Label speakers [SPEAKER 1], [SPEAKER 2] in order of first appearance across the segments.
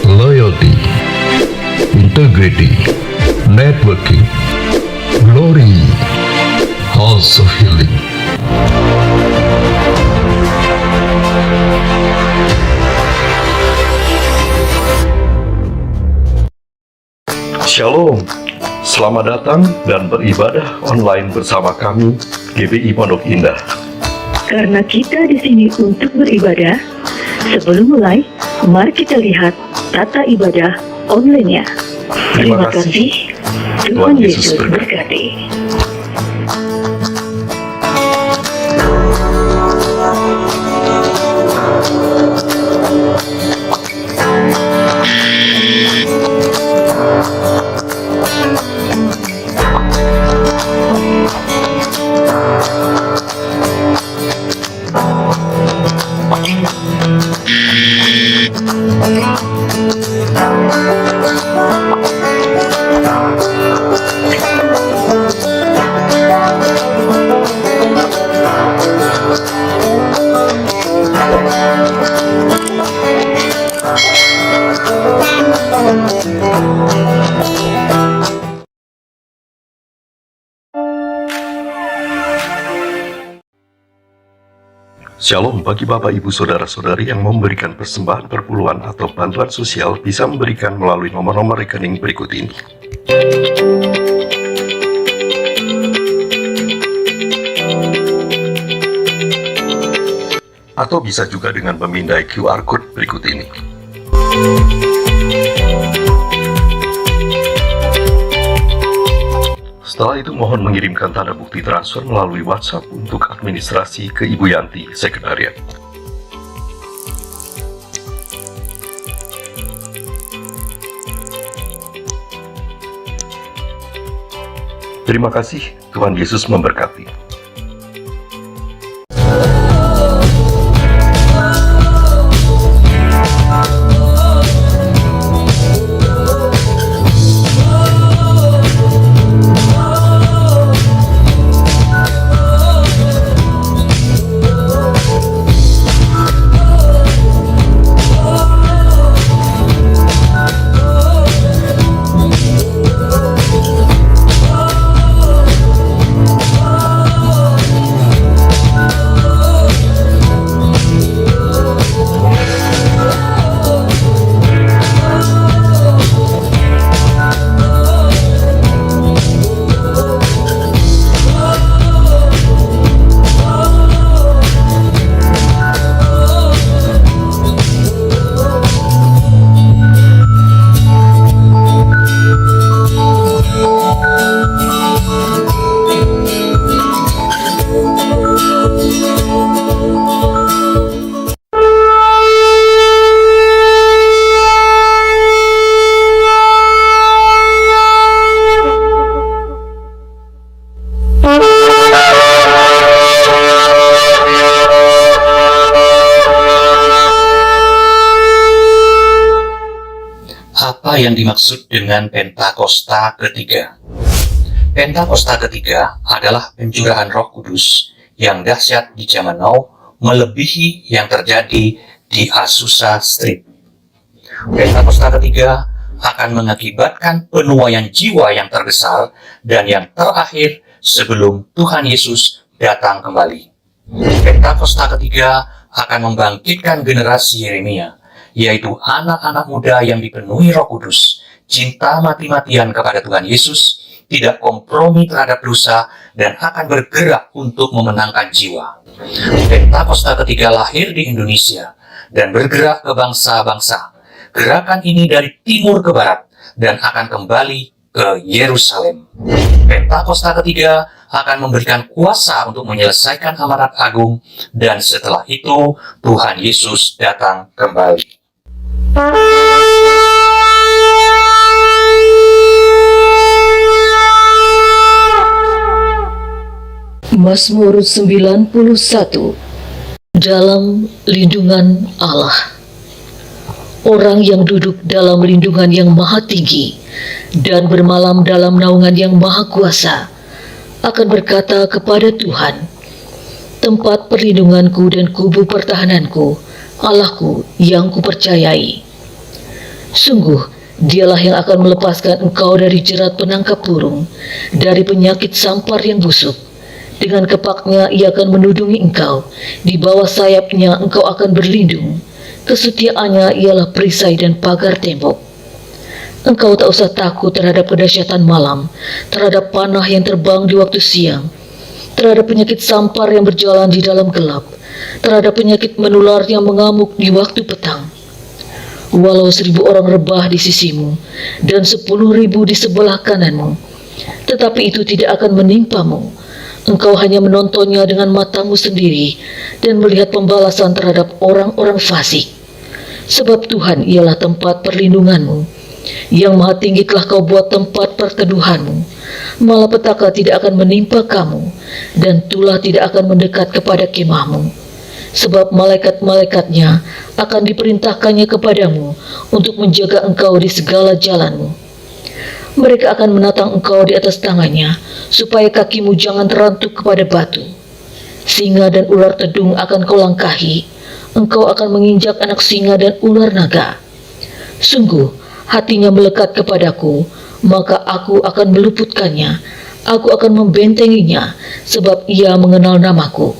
[SPEAKER 1] loyalty, integrity, networking, glory, house of healing.
[SPEAKER 2] Shalom, selamat datang dan beribadah online bersama kami GBI Pondok Indah.
[SPEAKER 3] Karena kita di sini untuk beribadah, sebelum mulai, mari kita lihat tata ibadah online-nya.
[SPEAKER 2] Terima
[SPEAKER 3] Terima
[SPEAKER 2] kasih.
[SPEAKER 3] kasih. Tuhan Yesus berkati.
[SPEAKER 2] Shalom bagi Bapak Ibu Saudara-saudari yang memberikan persembahan perpuluhan atau bantuan sosial bisa memberikan melalui nomor-nomor rekening berikut ini. Atau bisa juga dengan memindai QR Code berikut ini. Setelah itu mohon mengirimkan tanda bukti transfer melalui WhatsApp untuk administrasi ke Ibu Yanti, Sekretariat. Terima kasih, Tuhan Yesus memberkati.
[SPEAKER 4] Apa yang dimaksud dengan Pentakosta ketiga? Pentakosta ketiga adalah pencurahan Roh Kudus yang dahsyat di zaman now, melebihi yang terjadi di Azusa Street. Pentakosta ketiga akan mengakibatkan penuaian jiwa yang terbesar dan yang terakhir sebelum Tuhan Yesus datang kembali. Pentakosta ketiga akan membangkitkan generasi Yeremia, yaitu anak-anak muda yang dipenuhi Roh Kudus, cinta mati-matian kepada Tuhan Yesus, tidak kompromi terhadap dosa, dan akan bergerak untuk memenangkan jiwa. Pentakosta ketiga lahir di Indonesia dan bergerak ke bangsa-bangsa. Gerakan ini dari timur ke barat dan akan kembali ke Yerusalem. Pentakosta ketiga akan memberikan kuasa untuk menyelesaikan amanat agung, dan setelah itu Tuhan Yesus datang kembali.
[SPEAKER 5] Mazmur 91. Dalam lindungan Allah. Orang yang duduk dalam lindungan yang maha tinggi dan bermalam dalam naungan yang maha kuasa akan berkata kepada Tuhan, tempat perlindunganku dan kubu pertahananku, Allahku yang kupercayai. Sungguh, dialah yang akan melepaskan engkau dari jerat penangkap burung, dari penyakit sampar yang busuk. Dengan kepaknya ia akan menudungi engkau, di bawah sayapnya engkau akan berlindung. Kesetiaannya ialah perisai dan pagar tembok. Engkau tak usah takut terhadap kedahsyatan malam, terhadap panah yang terbang di waktu siang, terhadap penyakit sampar yang berjalan di dalam gelap, terhadap penyakit menular yang mengamuk di waktu petang. Walau 1.000 orang rebah di sisimu dan 10.000 di sebelah kananmu, tetapi itu tidak akan menimpamu. Engkau hanya menontonnya dengan matamu sendiri dan melihat pembalasan terhadap orang-orang fasik. Sebab Tuhan ialah tempat perlindunganmu, yang Maha Tinggi telah kau buat tempat perteduhanmu. Malapetaka tidak akan menimpa kamu, dan tulah tidak akan mendekat kepada kemahmu. Sebab malaikat-malaikatnya akan diperintahkannya kepadamu untuk menjaga engkau di segala jalanmu. Mereka akan menatang engkau di atas tangannya, supaya kakimu jangan terantuk kepada batu. Singa dan ular tedung akan kau langkahi, engkau akan menginjak anak singa dan ular naga. Sungguh, hatinya melekat kepadaku, maka aku akan meluputkannya, aku akan membentenginya, sebab ia mengenal namaku.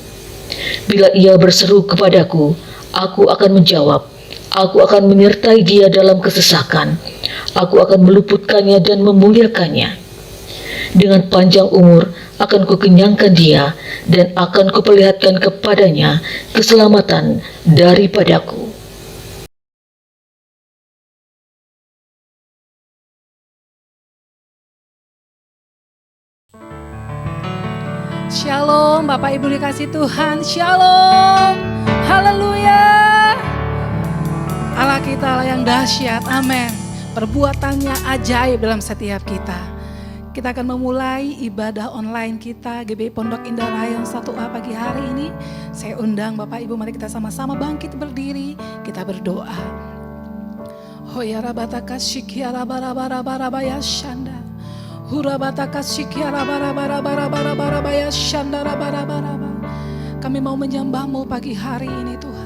[SPEAKER 5] Bila ia berseru kepadaku, aku akan menjawab, aku akan menyertai dia dalam kesesakan, aku akan meluputkannya dan memuliakannya. Dengan panjang umur akan kukenyangkan dia, dan akan kuperlihatkan kepadanya keselamatan daripadaku.
[SPEAKER 6] Shalom Bapak Ibu dikasih Tuhan, Shalom, haleluya. Allah kita Allah yang dahsyat, amin. Perbuatannya ajaib dalam setiap kita. Kita akan memulai ibadah online kita GBI Pondok Indah Rayon 1A pagi hari ini. Saya undang Bapak Ibu, mari kita sama-sama bangkit berdiri, kita berdoa. Hoyarabataka shikyara bara shanda. Hurabataka shikyara bara shanda bara. Kami mau menyembah-Mu pagi hari ini Tuhan.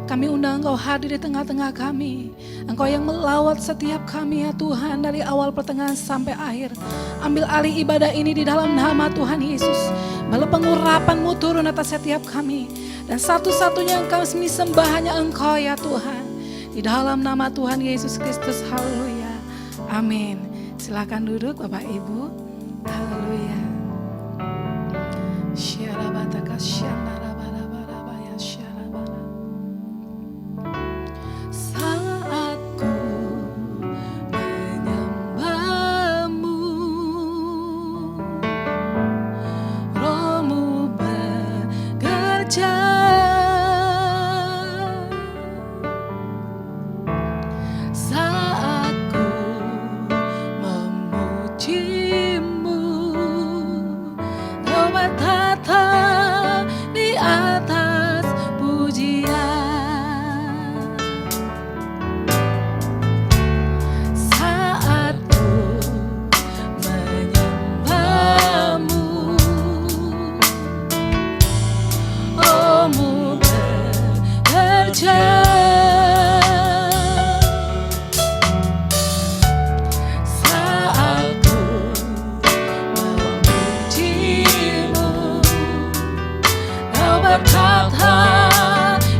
[SPEAKER 6] Kami undang Engkau hadir di tengah-tengah kami. Engkau yang melawat setiap kami ya Tuhan, dari awal pertengahan sampai akhir. Ambil alih ibadah ini di dalam nama Tuhan Yesus. Malah pengurapan-Mu turun atas setiap kami. Dan satu-satunya yang kami sembah hanya Engkau ya Tuhan. Di dalam nama Tuhan Yesus Kristus, haleluya. Amin. Silakan duduk Bapak Ibu. Haleluya. Syarabataka syandara bara ya syarabara. Saat ku menyembah-Mu, Roh-Mu bekerja. Saat ku memuji-Mu, Kau bertata di atas pujian. Saat ku menyembah-Mu, Roh-Mu bekerja. Saat ku memuji-Mu, Kau bertata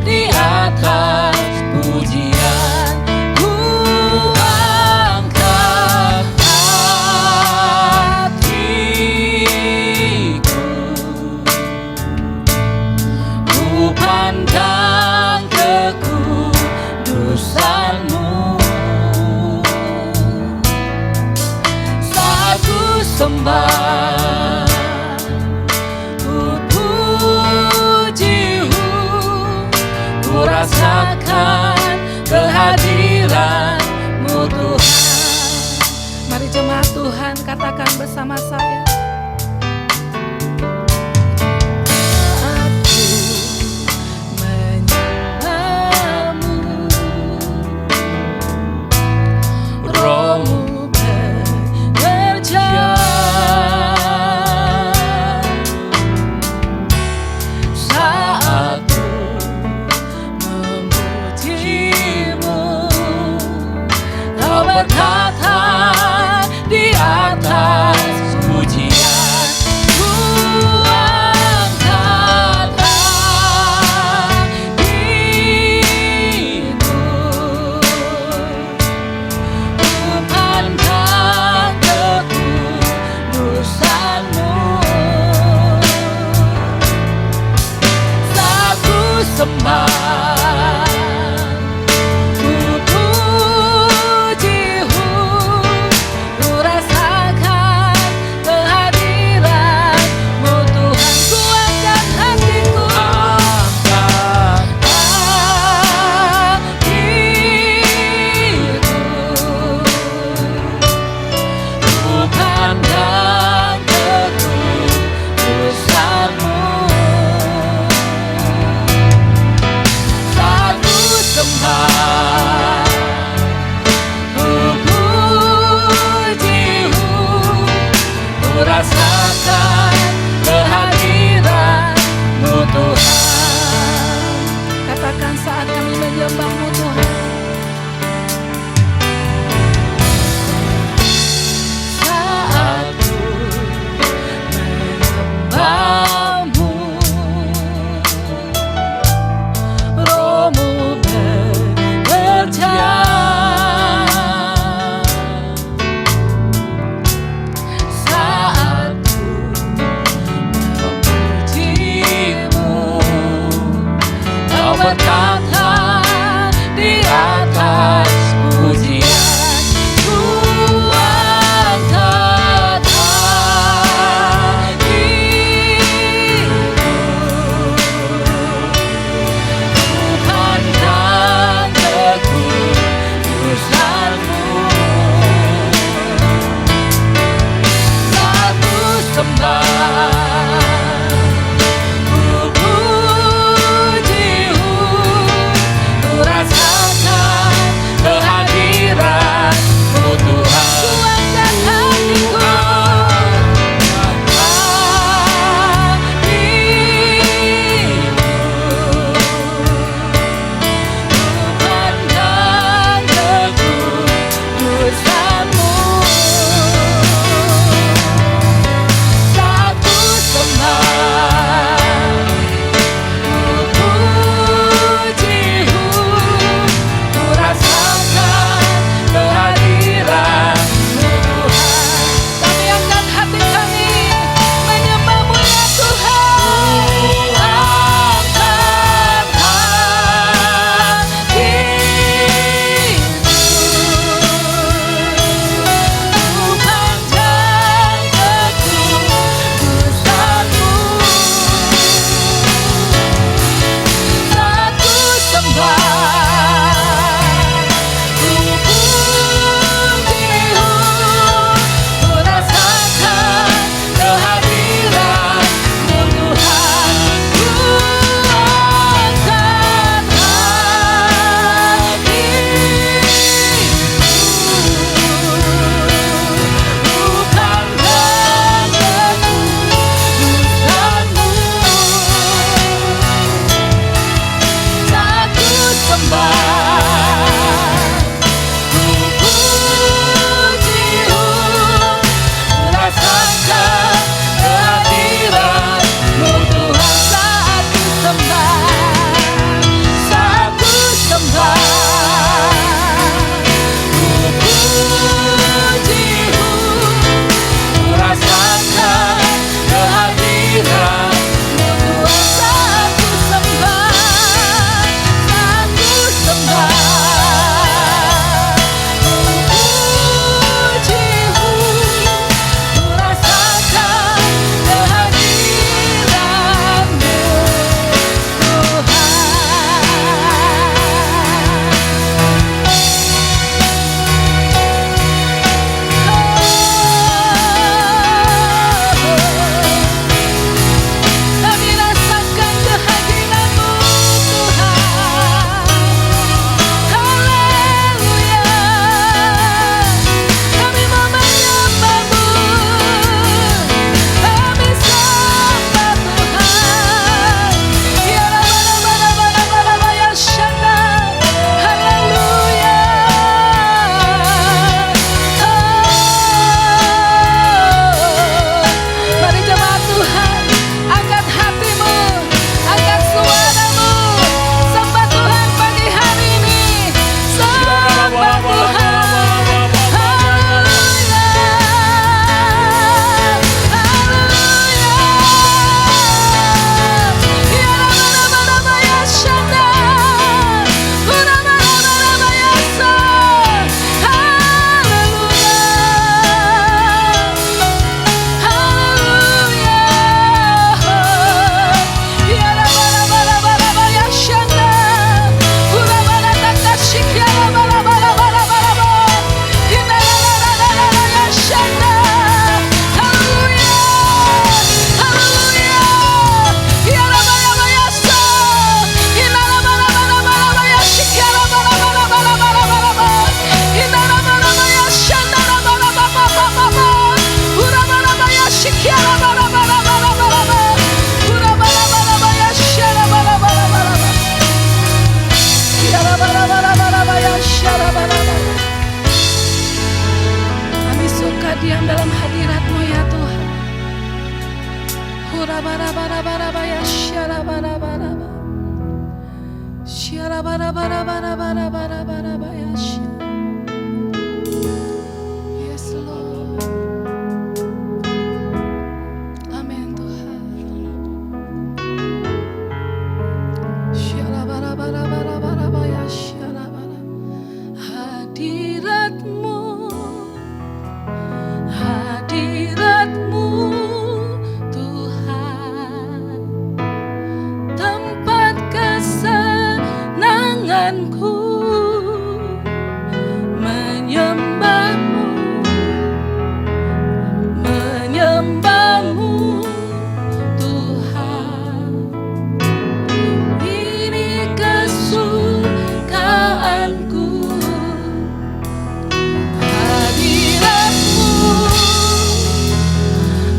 [SPEAKER 6] di atas pujian. Ku angkat hatiku, ku pandang kekudusan-Mu. Saat ku sembah, ku puji-Mu, ku rasakan kehadiran-Mu Tuhan. Mari jemaat Tuhan katakan bersama saya. Saat ku menyembah-Mu, Roh-Mu bekerja. Saat ku memuji-Mu, hadiratmu, hadiratmu Tuhan, tempat kesenanganku, menyembahmu, menyembahmu Tuhan. Ini kesukaanku, hadiratmu,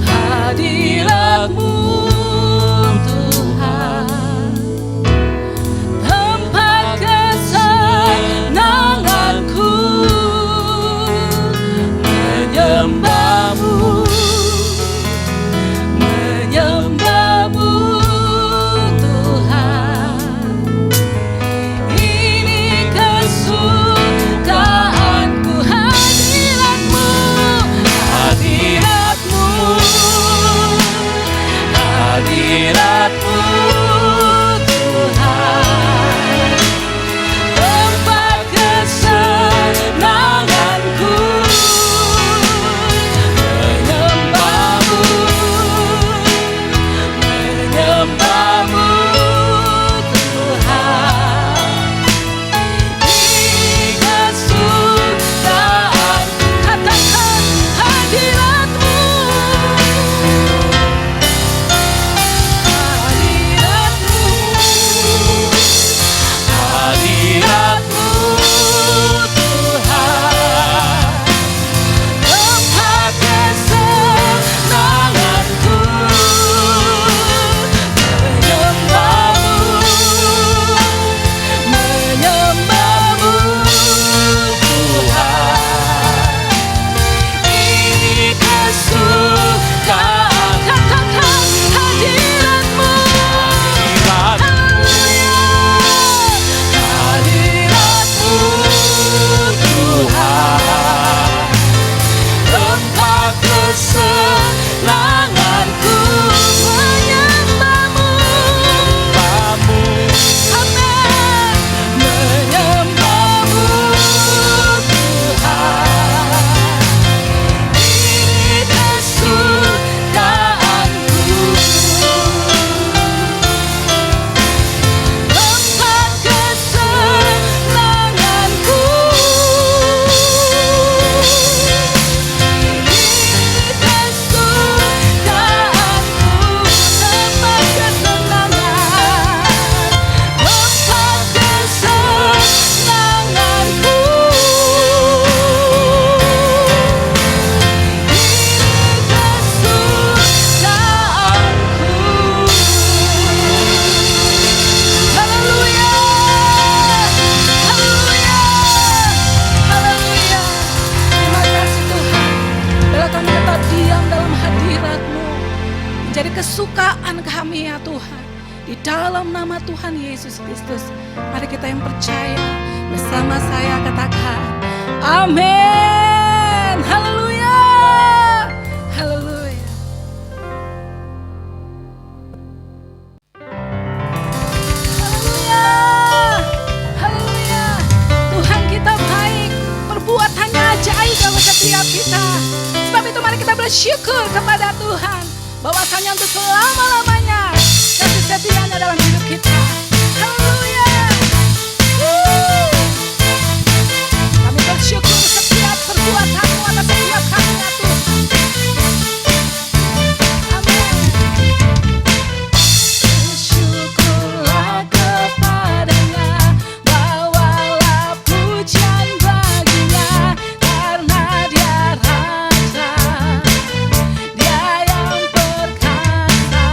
[SPEAKER 6] hadiratmu Tuhan, tempat kesenanganku, menyembahmu, menyembahmu Tuhan. Ini kesukaanku, hadiratmu, hadiratmu, hadiratmu Tuhan, tempat kesenanganku, menyembahmu, menyembahmu Tuhan. Ini kesukaanku, katakan hadiratmu, hadiratmu, hadiratmu Tuhan, tempat kesenanganku, menyembahmu, menyembahmu Tuhan. Ini kesukaan, katakan hadiratmu, hadiratmu Tuhan, tempat kesenanganku, menyembahmu, amin, menyembahmu Tuhan. Ini kesukaanku, tempat kesenanganku, ini kesukaanku, tempat kesenangan, tempat kesenanganku, ini kesukaanku. Haleluya, haleluya, haleluya. Terima kasih Tuhan, bila kami tetap diam dalam hadirat-Mu, menjadi kesukaan kami ya Tuhan. Di dalam nama Tuhan Yesus Kristus, mari kita yang percaya bersama saya katakan amin. Haleluya, haleluya. Haleluya, haleluya. Tuhan kita baik, perbuatannya ajaib dalam setiap kita. Sebab itu mari kita bersyukur kepada Tuhan, bahwasanya untuk selama-lamanya kasih setianya dalam hidup kita. Haleluya. Kami bersyukur setiap perbuatan-Mu atas setiap kami ya Tuhan. Amin. Bersyukurlah kepadanya, bawalah pujian baginya, karena Dia Raja, Dia yang perkasa.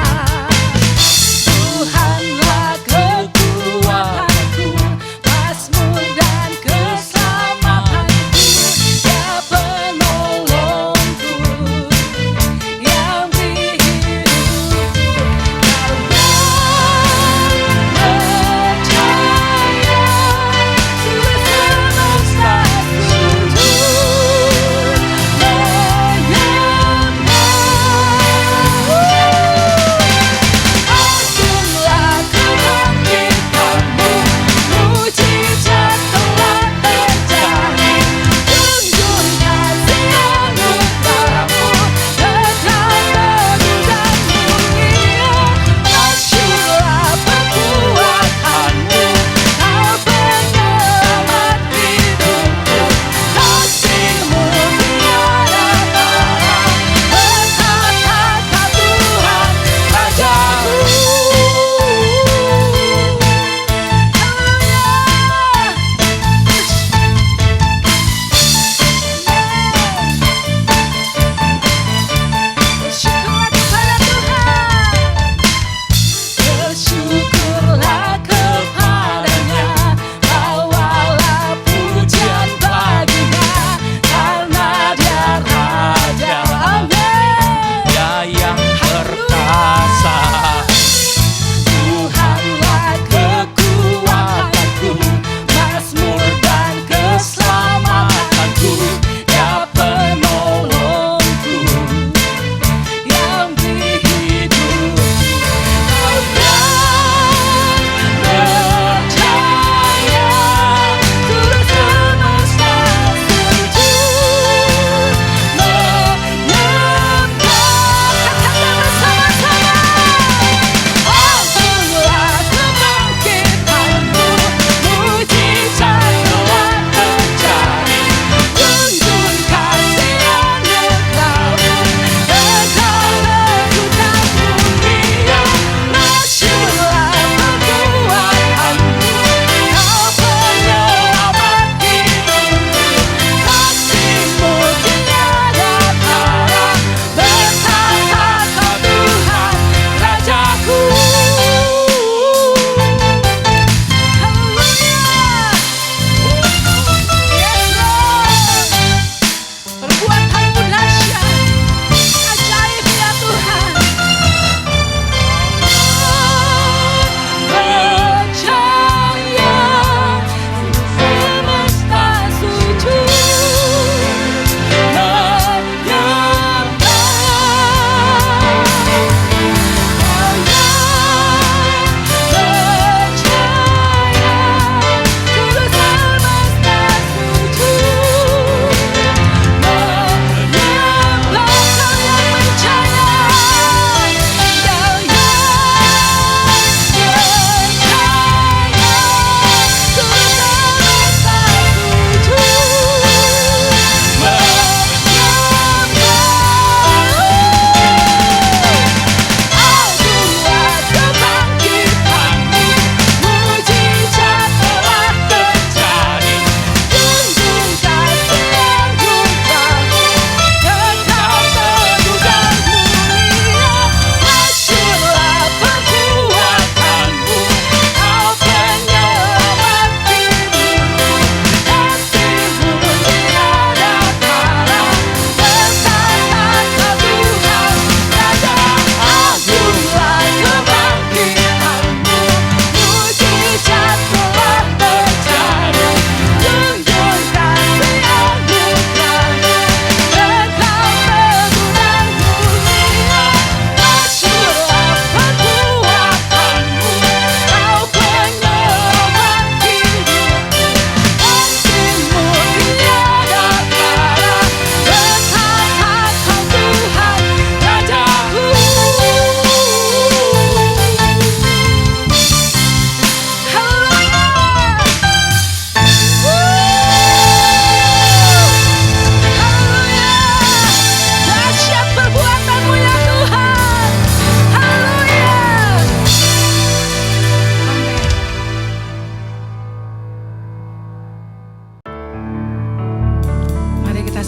[SPEAKER 6] Tuhanlah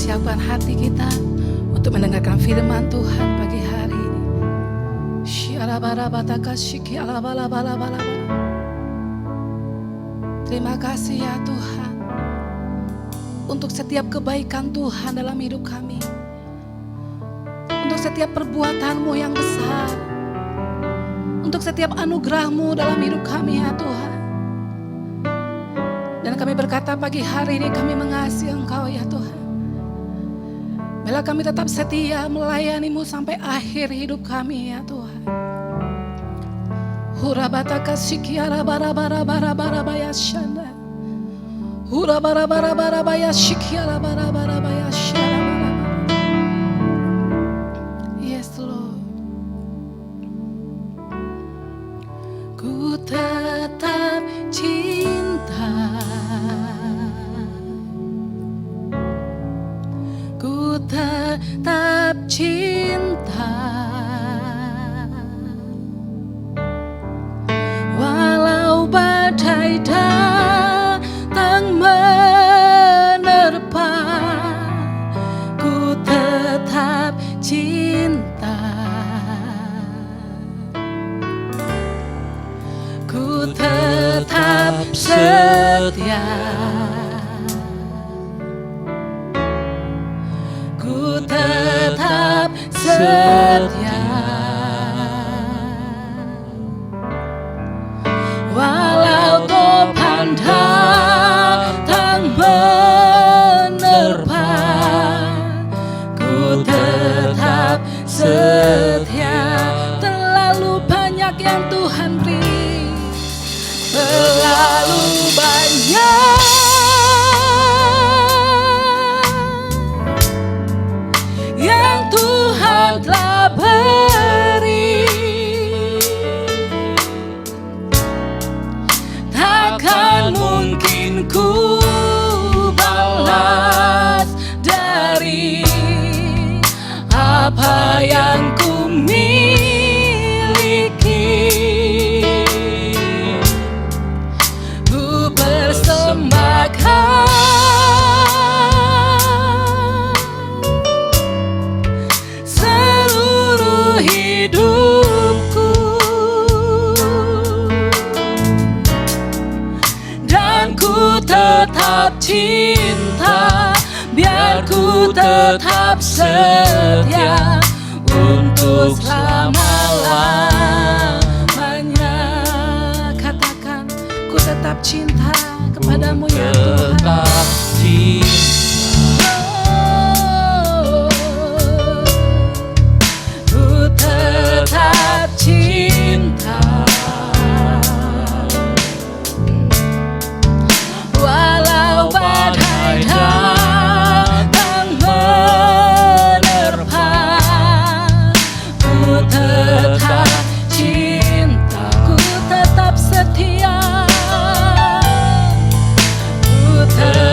[SPEAKER 6] siapkan hati kita untuk mendengarkan firman Tuhan pagi hari ini. Terima kasih ya Tuhan untuk setiap kebaikan Tuhan dalam hidup kami, untuk setiap perbuatan-Mu yang besar, untuk setiap anugerah-Mu dalam hidup kami ya Tuhan. Dan kami berkata pagi hari ini kami mengasihi Engkau ya Tuhan. Bila kami tetap setia melayani-Mu sampai akhir hidup kami ya Tuhan. Hurabataka sikiara bara-bara bara-bara bayashanda. Hurabara-bara bara-bara sikiara bara-bara bayashanda. Yes Lord. Ku tetap cinta, ku tetap cinta, walau badai datang menerpa, ku tetap cinta, ku tetap setia, ku tetap setia, walau topan datang menerpa, ku tetap setia. Terlalu banyak yang Tuhan beri, terlalu banyak yang Tuhan telah beri, takkan mungkin ku balas dari apa yang ku miliki. Ku persembahkan seluruh hidupku, dan ku tetap cinta, biar ku tetap setia untuk selama-lamanya. Katakan, ku tetap cinta kepadamu ya Tuhan.
[SPEAKER 7] Tetap cinta,
[SPEAKER 6] Ku tetap cinta, walau badai datang menerpa, ku tetap cinta, ku tetap setia, ku tetap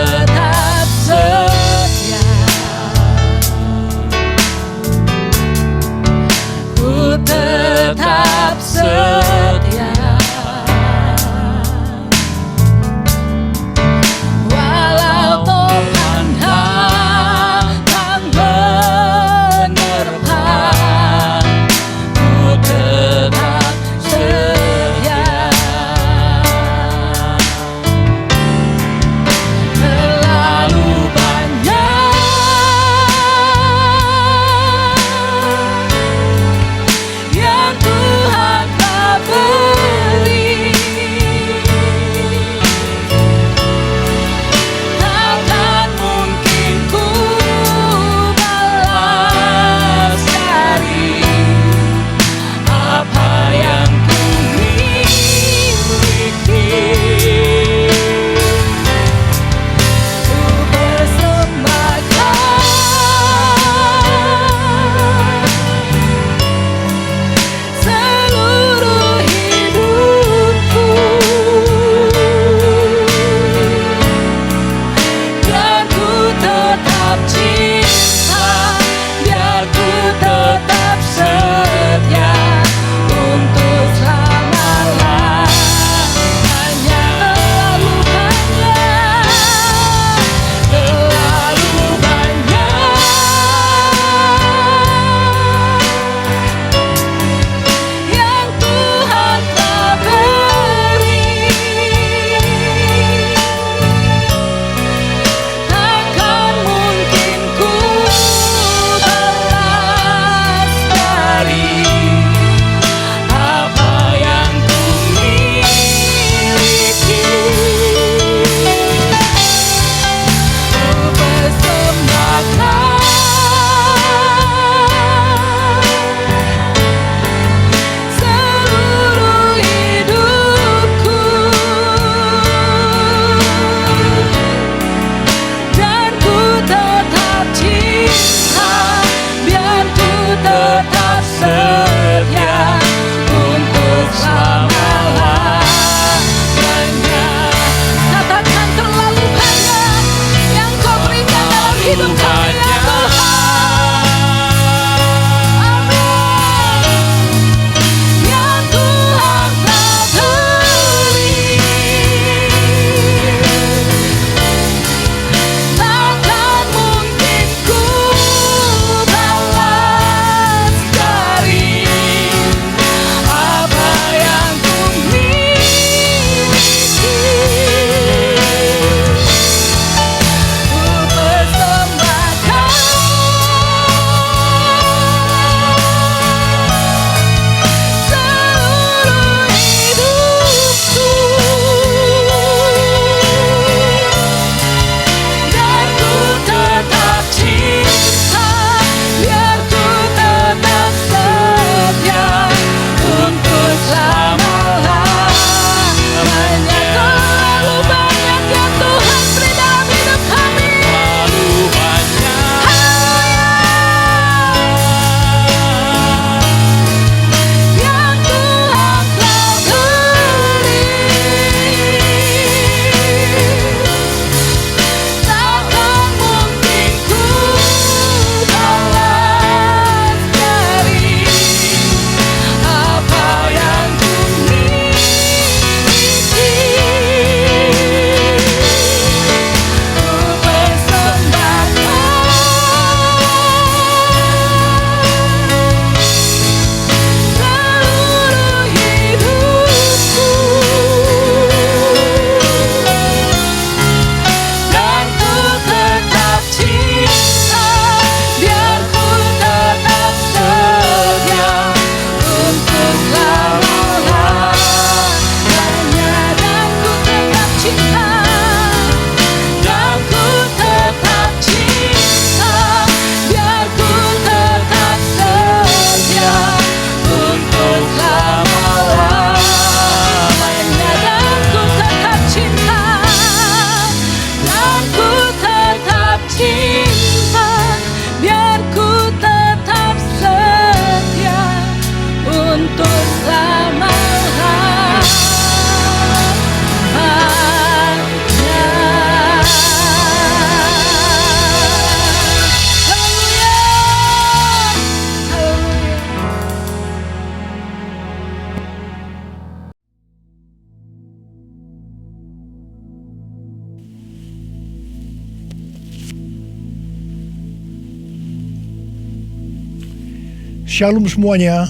[SPEAKER 8] Shalom semuanya.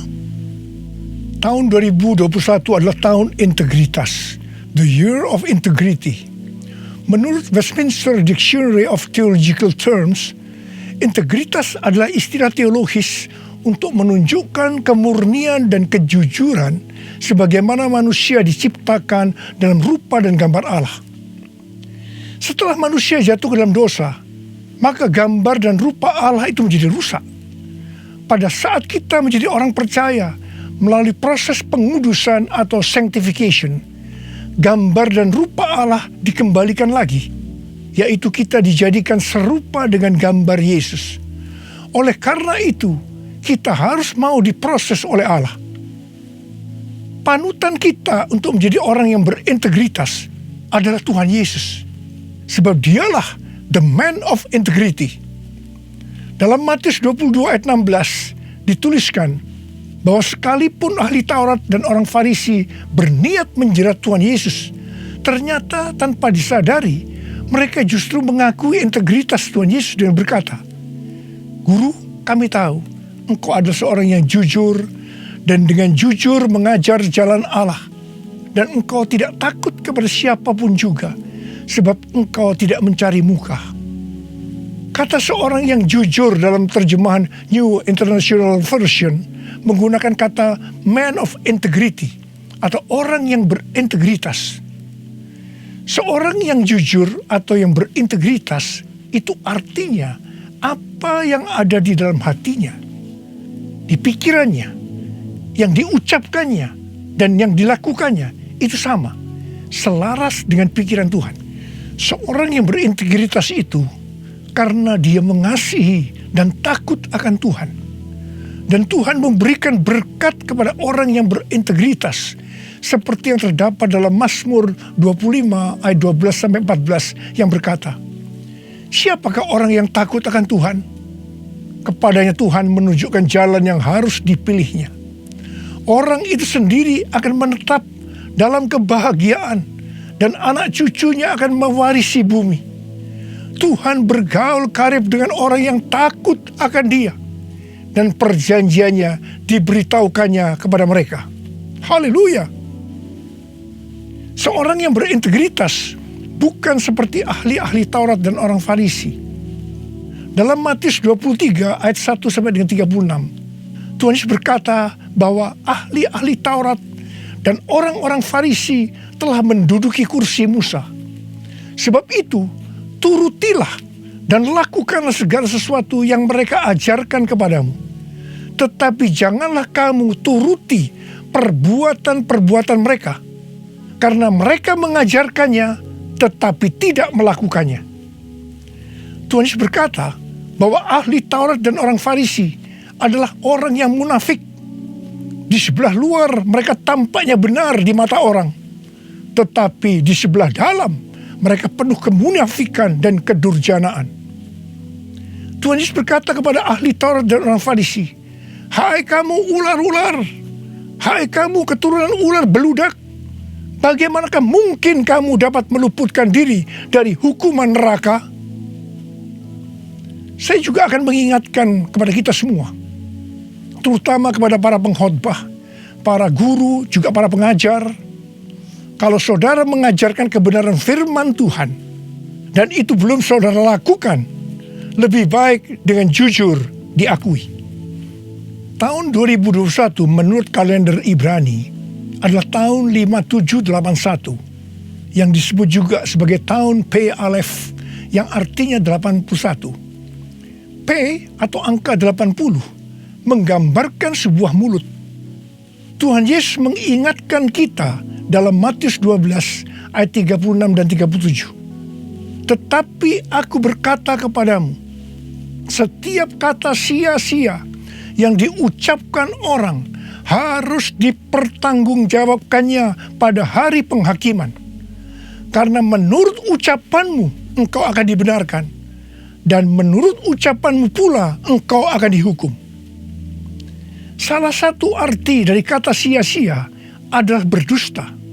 [SPEAKER 8] Tahun 2021 adalah tahun integritas, the year of integrity. Menurut Westminster Dictionary of Theological Terms, integritas adalah istilah teologis untuk menunjukkan kemurnian dan kejujuran sebagaimana manusia diciptakan dalam rupa dan gambar Allah. Setelah manusia jatuh ke dalam dosa, maka gambar dan rupa Allah itu menjadi rusak. Pada saat kita menjadi orang percaya melalui proses pengudusan atau sanctification, gambar dan rupa Allah dikembalikan lagi, yaitu kita dijadikan serupa dengan gambar Yesus. Oleh karena itu, kita harus mau diproses oleh Allah. Panutan kita untuk menjadi orang yang berintegritas adalah Tuhan Yesus, sebab dialah the man of integrity. Dalam Matius 22 ayat 16 dituliskan bahwa sekalipun ahli Taurat dan orang Farisi berniat menjerat Tuhan Yesus, ternyata tanpa disadari mereka justru mengakui integritas Tuhan Yesus dengan berkata, "Guru, kami tahu Engkau adalah seorang yang jujur dan dengan jujur mengajar jalan Allah, dan Engkau tidak takut kepada siapapun juga, sebab Engkau tidak mencari muka." Kata seorang yang jujur dalam terjemahan New International Version menggunakan kata man of integrity atau orang yang berintegritas. Seorang yang jujur atau yang berintegritas itu artinya apa yang ada di dalam hatinya, di pikirannya, yang diucapkannya dan yang dilakukannya itu sama, selaras dengan pikiran Tuhan. Seorang yang berintegritas itu karena dia mengasihi dan takut akan Tuhan. Dan Tuhan memberikan berkat kepada orang yang berintegritas, seperti yang terdapat dalam Mazmur 25 ayat 12-14 yang berkata, "Siapakah orang yang takut akan Tuhan? Kepadanya Tuhan menunjukkan jalan yang harus dipilihnya. Orang itu sendiri akan menetap dalam kebahagiaan, dan anak cucunya akan mewarisi bumi. Tuhan bergaul karib dengan orang yang takut akan Dia, dan perjanjiannya diberitahukannya kepada mereka." Haleluya! Seorang yang berintegritas bukan seperti ahli-ahli Taurat dan orang Farisi. Dalam Matius 23 ayat 1 sampai dengan 36, Tuhan Yesus berkata bahwa ahli-ahli Taurat dan orang-orang Farisi telah menduduki kursi Musa. Sebab itu, turutilah dan lakukanlah segala sesuatu yang mereka ajarkan kepadamu. Tetapi janganlah kamu turuti perbuatan-perbuatan mereka, karena mereka mengajarkannya tetapi tidak melakukannya. Tuhan Yesus berkata bahwa ahli Taurat dan orang Farisi adalah orang yang munafik. Di sebelah luar mereka tampaknya benar di mata orang, tetapi di sebelah dalam mereka penuh kemunafikan dan kedurjanaan. Tuhan Yesus berkata kepada ahli Taurat dan orang Farisi, "Hai kamu ular-ular, hai kamu keturunan ular beludak, bagaimanakah mungkin kamu dapat meluputkan diri dari hukuman neraka?" Saya juga akan mengingatkan kepada kita semua, terutama kepada para pengkhotbah, para guru, juga para pengajar. Kalau saudara mengajarkan kebenaran firman Tuhan dan itu belum saudara lakukan, lebih baik dengan jujur diakui. Tahun 2021 menurut kalender Ibrani adalah tahun 5781 yang disebut juga sebagai tahun P Aleph, yang artinya 81. P atau angka 80 menggambarkan sebuah mulut. Tuhan Yesus mengingatkan kita dalam Matius 12 ayat 36 dan 37. "Tetapi aku berkata kepadamu, setiap kata sia-sia yang diucapkan orang harus dipertanggungjawabkannya pada hari penghakiman. Karena menurut ucapanmu engkau akan dibenarkan, dan menurut ucapanmu pula engkau akan dihukum." Salah satu arti dari kata sia-sia adalah berdusta.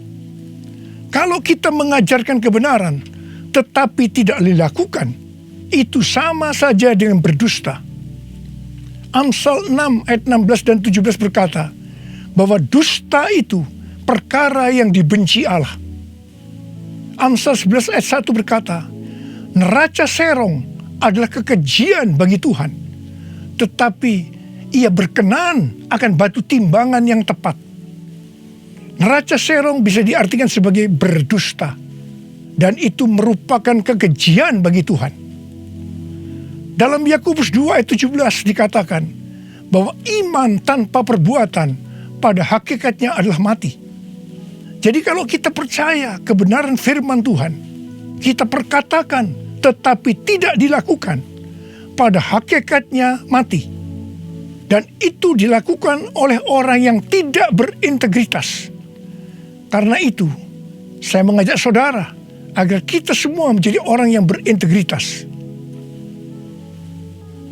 [SPEAKER 8] Kalau kita mengajarkan kebenaran tetapi tidak dilakukan, itu sama saja dengan berdusta. Amsal 6 ayat 16 dan 17 berkata bahwa dusta itu perkara yang dibenci Allah. Amsal 11 ayat 1 berkata, neraca serong adalah kekejian bagi Tuhan, tetapi ia berkenan akan batu timbangan yang tepat. Neraca serong bisa diartikan sebagai berdusta, dan itu merupakan kekejian bagi Tuhan. Dalam Yakobus 2 ayat 17 dikatakan bahwa iman tanpa perbuatan pada hakikatnya adalah mati. Jadi kalau kita percaya kebenaran firman Tuhan, kita perkatakan tetapi tidak dilakukan, pada hakikatnya mati. Dan itu dilakukan oleh orang yang tidak berintegritas. Karena itu, saya mengajak saudara agar kita semua menjadi orang yang berintegritas.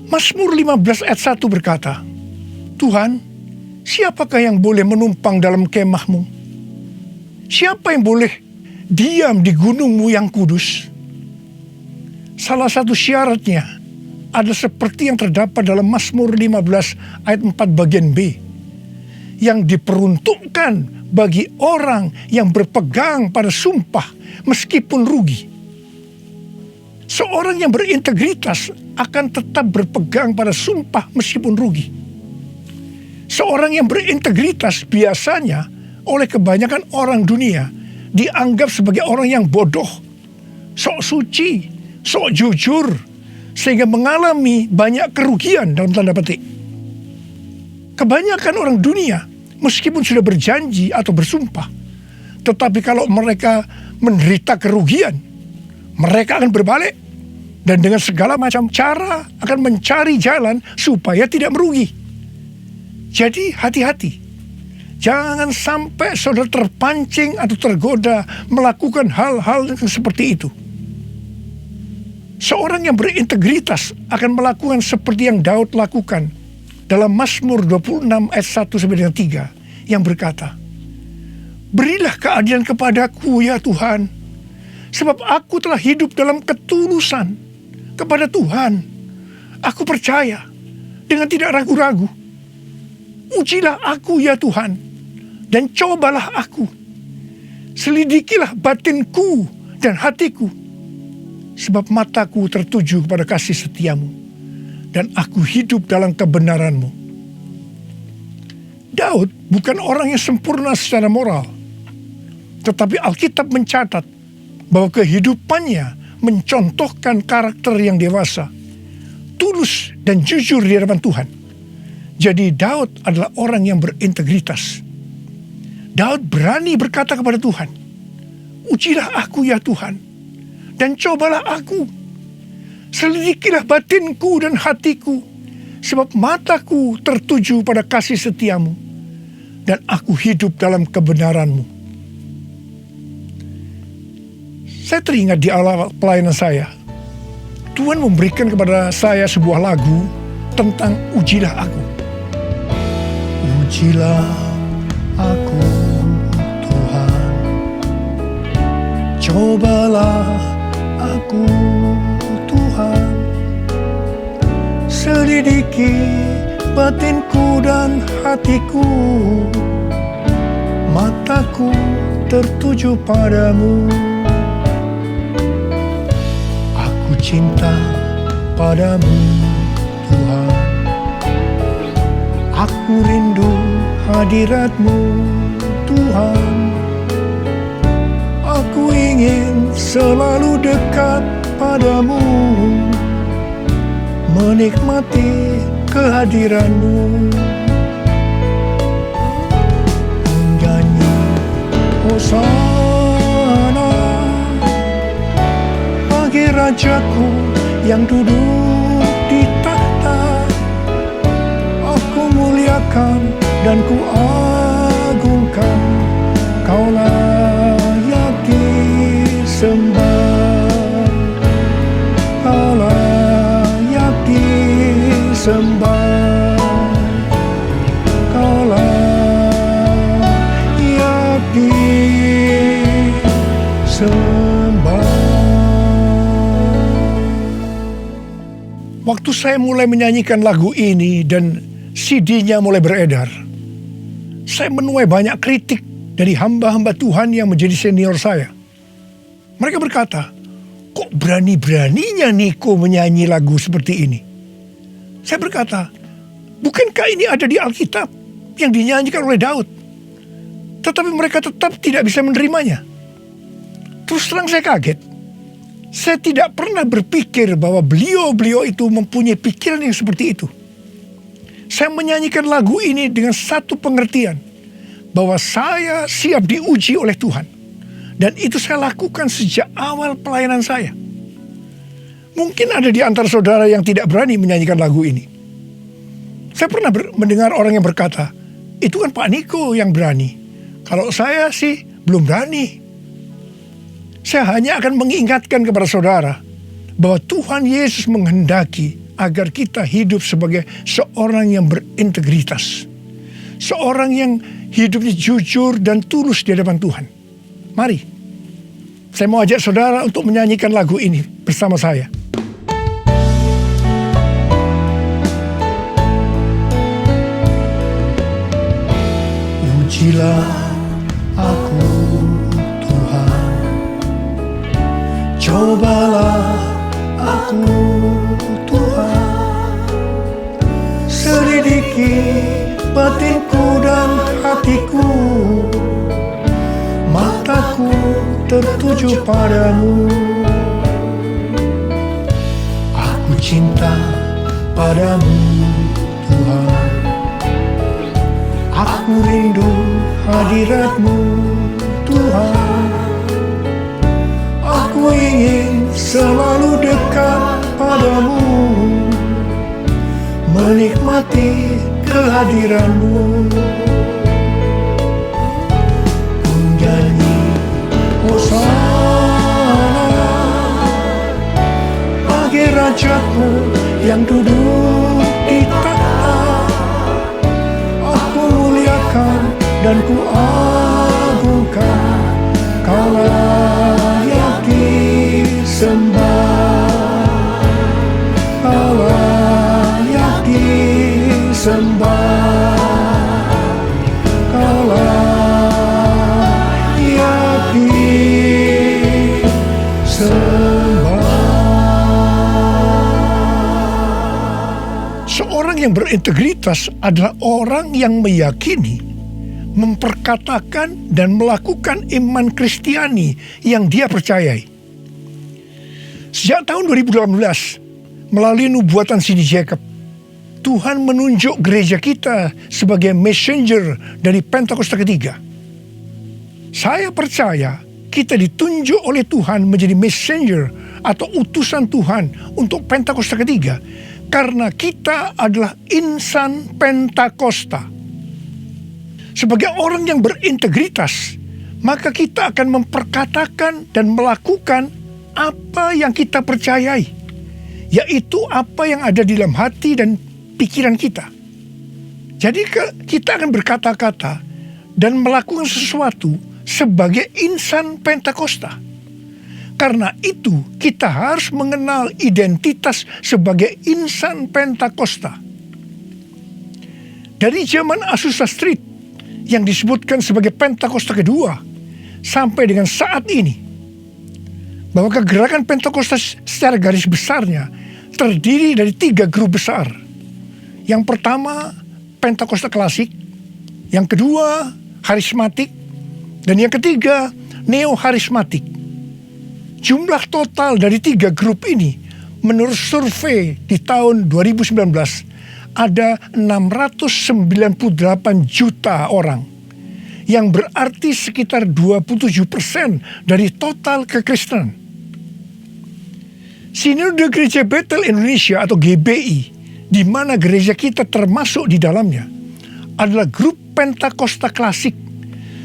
[SPEAKER 8] Mazmur 15 ayat 1 berkata, Tuhan, siapakah yang boleh menumpang dalam kemahmu? Siapa yang boleh diam di gunungmu yang kudus? Salah satu syaratnya adalah seperti yang terdapat dalam Mazmur 15 ayat 4 bagian B, yang diperuntukkan bagi orang yang berpegang pada sumpah meskipun rugi. Seorang yang berintegritas akan tetap berpegang pada sumpah meskipun rugi. Seorang yang berintegritas biasanya oleh kebanyakan orang dunia dianggap sebagai orang yang bodoh, sok suci, sok jujur, sehingga mengalami banyak kerugian dalam tanda petik. Kebanyakan orang dunia meskipun sudah berjanji atau bersumpah, tetapi kalau mereka menderita kerugian, mereka akan berbalik dan dengan segala macam cara akan mencari jalan supaya tidak merugi. Jadi hati-hati, jangan sampai saudara terpancing atau tergoda melakukan hal-hal yang seperti itu. Seorang yang berintegritas akan melakukan seperti yang Daud lakukan dalam Mazmur 26 ayat 1 sampai dengan 3 yang berkata, berilah keadilan kepadaku ya Tuhan, sebab aku telah hidup dalam ketulusan kepada Tuhan. Aku percaya dengan tidak ragu-ragu. Ujilah aku ya Tuhan, dan cobalah aku. Selidikilah batinku dan hatiku, sebab mataku tertuju kepada kasih setiamu, dan aku hidup dalam kebenaranmu. Daud bukan orang yang sempurna secara moral, tetapi Alkitab mencatat bahwa kehidupannya mencontohkan karakter yang dewasa, tulus dan jujur di hadapan Tuhan. Jadi Daud adalah orang yang berintegritas. Daud berani berkata kepada Tuhan, ujilah aku ya Tuhan, dan cobalah aku. Selidikilah batinku dan hatiku, sebab mataku tertuju pada kasih setiamu, dan aku hidup dalam kebenaranmu. Saya teringat di awal pelayanan saya, Tuhan memberikan kepada saya sebuah lagu tentang ujilah aku. Ujilah aku Tuhan, cobalah aku Tuhan, selidiki batinku dan hatiku, mataku tertuju padamu. Aku cinta padamu Tuhan, aku rindu hadiratmu Tuhan, aku ingin selalu dekat padamu, menikmati kehadiranmu. Nyanyi Hosana bagi Rajaku yang duduk di tahta. Aku muliakan dan ku agungkan, Kau layak disembah, Kau layak disembah, Kau layak disembah. waktu saya mulai menyanyikan lagu ini dan CD-nya mulai beredar, saya menuai banyak kritik dari hamba-hamba Tuhan yang menjadi senior saya. Mereka berkata, kok berani-beraninya Niko menyanyi lagu seperti ini? Saya berkata, bukankah ini ada di Alkitab yang dinyanyikan oleh Daud? Tetapi mereka tetap tidak bisa menerimanya. Terus terang saya kaget. Saya tidak pernah berpikir bahwa beliau-beliau itu mempunyai pikiran yang seperti itu. Saya menyanyikan lagu ini dengan satu pengertian, bahwa saya siap diuji oleh Tuhan. Dan itu saya lakukan sejak awal pelayanan saya. Mungkin ada di antara saudara yang tidak berani menyanyikan lagu ini. Saya pernah mendengar orang yang berkata, itu kan Pak Niko yang berani. Kalau saya sih belum berani. Saya hanya akan mengingatkan kepada saudara bahwa Tuhan Yesus menghendaki agar kita hidup sebagai seorang yang berintegritas. Seorang yang hidupnya jujur dan tulus di hadapan Tuhan. Mari, saya mau ajak saudara untuk menyanyikan lagu ini bersama saya. Ujilah aku, Tuhan, cobalah aku, Tuhan, selidiki batinku dan hatiku, mataku tertuju padamu. Aku cinta padamu, Tuhan, aku rindu hadirat-Mu, Tuhan. Aku ingin selalu dekat padamu, menikmati kehadiran-Mu. Ku nyanyi Hosana bagi Rajaku yang duduk di tahta. Aku muliakan dan ku agungkan, Kau layak disembah, Kau layak disembah, Kau layak disembah. Seorang yang berintegritas adalah orang yang meyakini, memperkatakan dan melakukan iman Kristiani yang dia percayai. Sejak tahun 2018, melalui nubuatan C.D. Jacob, Tuhan menunjuk gereja kita sebagai messenger dari Pentakosta ketiga. Saya percaya kita ditunjuk oleh Tuhan menjadi messenger atau utusan Tuhan untuk Pentakosta ketiga karena kita adalah insan Pentakosta. Sebagai orang yang berintegritas, maka kita akan memperkatakan dan melakukan apa yang kita percayai, yaitu apa yang ada di dalam hati dan pikiran kita. Jadi kita akan berkata-kata dan melakukan sesuatu sebagai insan Pentakosta. Karena itu kita harus mengenal identitas sebagai insan Pentakosta. Dari zaman Azusa Street yang disebutkan sebagai Pentakosta kedua sampai dengan saat ini, bahwa kegerakan Pentakosta secara garis besarnya terdiri dari 3 grup besar. Yang pertama Pentakosta klasik, yang kedua harismatik, dan yang ketiga neo-harismatik. Jumlah total dari 3 grup ini menurut survei di tahun 2019 ada 698 juta orang, yang berarti sekitar 27% dari total kekristenan. Sinode Gereja Betel Indonesia atau GBI, di mana gereja kita termasuk di dalamnya, adalah grup Pentakosta klasik,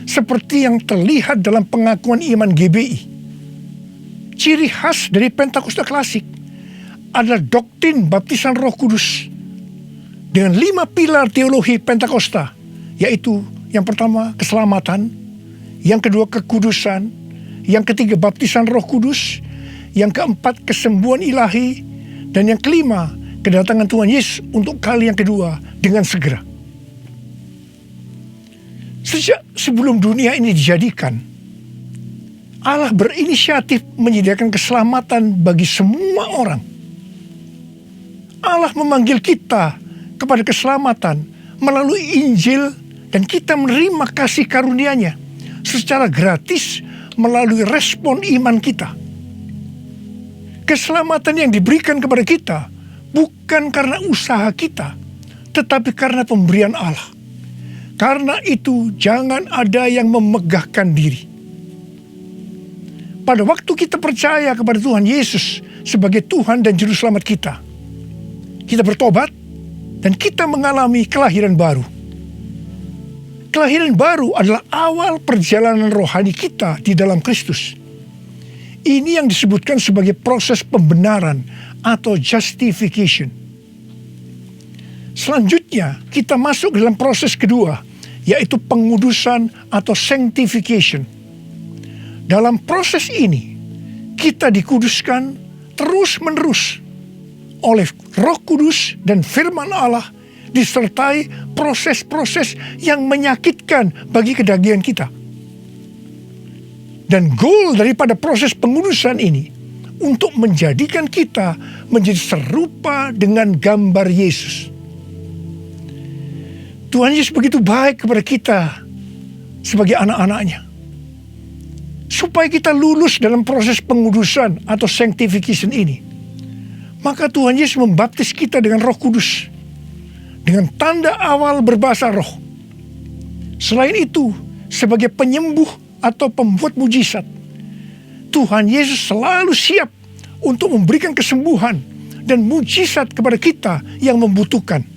[SPEAKER 8] seperti yang terlihat dalam pengakuan iman GBI. Ciri khas dari Pentakosta klasik adalah doktrin baptisan Roh Kudus dengan 5 pilar teologi Pentakosta, yaitu yang pertama keselamatan, yang kedua kekudusan, yang ketiga baptisan Roh Kudus, yang keempat kesembuhan ilahi, dan yang kelima kedatangan Tuhan Yesus untuk kali yang kedua dengan segera. Sejak sebelum dunia ini dijadikan, Allah berinisiatif menyediakan keselamatan bagi semua orang. Allah memanggil kita kepada keselamatan melalui Injil, dan kita menerima kasih karunia-Nya secara gratis melalui respon iman kita. Keselamatan yang diberikan kepada kita bukan karena usaha kita, tetapi karena pemberian Allah. Karena itu jangan ada yang memegahkan diri. Pada waktu kita percaya kepada Tuhan Yesus sebagai Tuhan dan Juru Selamat kita bertobat dan kita mengalami kelahiran baru. Kelahiran baru adalah awal perjalanan rohani kita di dalam Kristus. Ini yang disebutkan sebagai proses pembenaran atau justification. Selanjutnya, kita masuk dalam proses kedua, yaitu pengudusan atau sanctification. Dalam proses ini, kita dikuduskan terus-menerus oleh Roh Kudus dan firman Allah, disertai proses-proses yang menyakitkan bagi kedagingan kita. Dan goal daripada proses pengudusan ini untuk menjadikan kita menjadi serupa dengan gambar Yesus. Tuhan Yesus begitu baik kepada kita sebagai anak-anaknya, supaya kita lulus dalam proses pengudusan atau sanctification ini. Maka Tuhan Yesus membaptis kita dengan Roh Kudus, dengan tanda awal berbahasa roh. Selain itu, sebagai penyembuh atau pembuat mujizat, Tuhan Yesus selalu siap untuk memberikan kesembuhan dan mujizat kepada kita yang membutuhkan,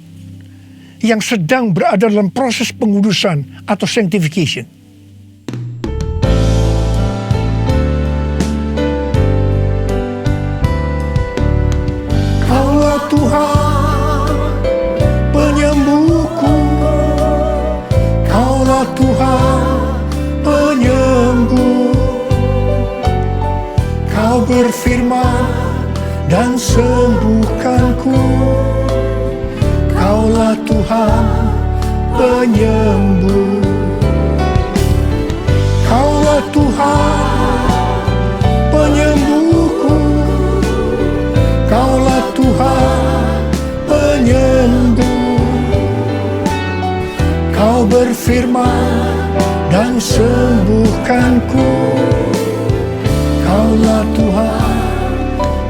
[SPEAKER 8] yang sedang berada dalam proses pengudusan atau sanctification. Kaulah Tuhan penyembuhku, Kaulah Tuhan penyembuh. Kau berfirman dan sembuhkanku. Kaulah Tuhan penyembuh. Kaulah Tuhan penyembuhku. Kaulah Tuhan penyembuh. Kau berfirman dan sembuhkanku. Kaulah Tuhan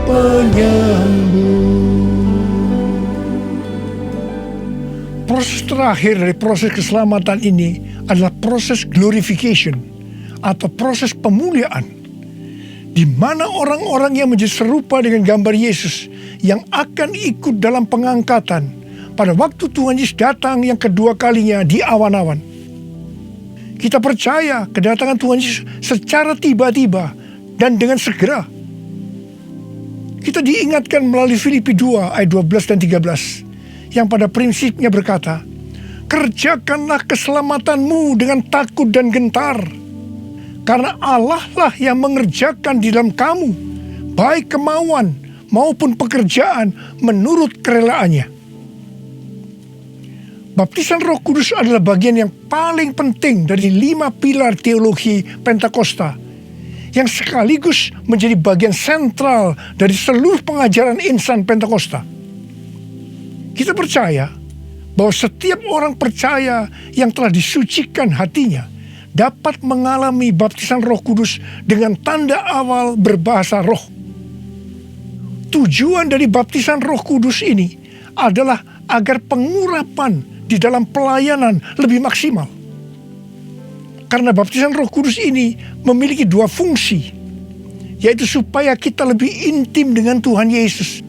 [SPEAKER 8] penyembuh. Proses terakhir dari proses keselamatan ini adalah proses glorification atau proses pemuliaan, di mana orang-orang yang menjadi serupa dengan gambar Yesus yang akan ikut dalam pengangkatan pada waktu Tuhan Yesus datang yang kedua kalinya di awan-awan. Kita percaya kedatangan Tuhan Yesus secara tiba-tiba dan dengan segera. Kita diingatkan melalui Filipi 2 ayat 12 dan 13 yang pada prinsipnya berkata, kerjakanlah keselamatanmu dengan takut dan gentar, karena Allah lah yang mengerjakan di dalam kamu baik kemauan maupun pekerjaan menurut kerelaannya. Baptisan Roh Kudus adalah bagian yang paling penting dari 5 pilar teologi Pentakosta, yang sekaligus menjadi bagian sentral dari seluruh pengajaran insan Pentakosta. Kita percaya bahwa setiap orang percaya yang telah disucikan hatinya dapat mengalami baptisan Roh Kudus dengan tanda awal berbahasa roh. Tujuan dari baptisan Roh Kudus ini adalah agar pengurapan di dalam pelayanan lebih maksimal. Karena baptisan Roh Kudus ini memiliki 2 fungsi, yaitu supaya kita lebih intim dengan Tuhan Yesus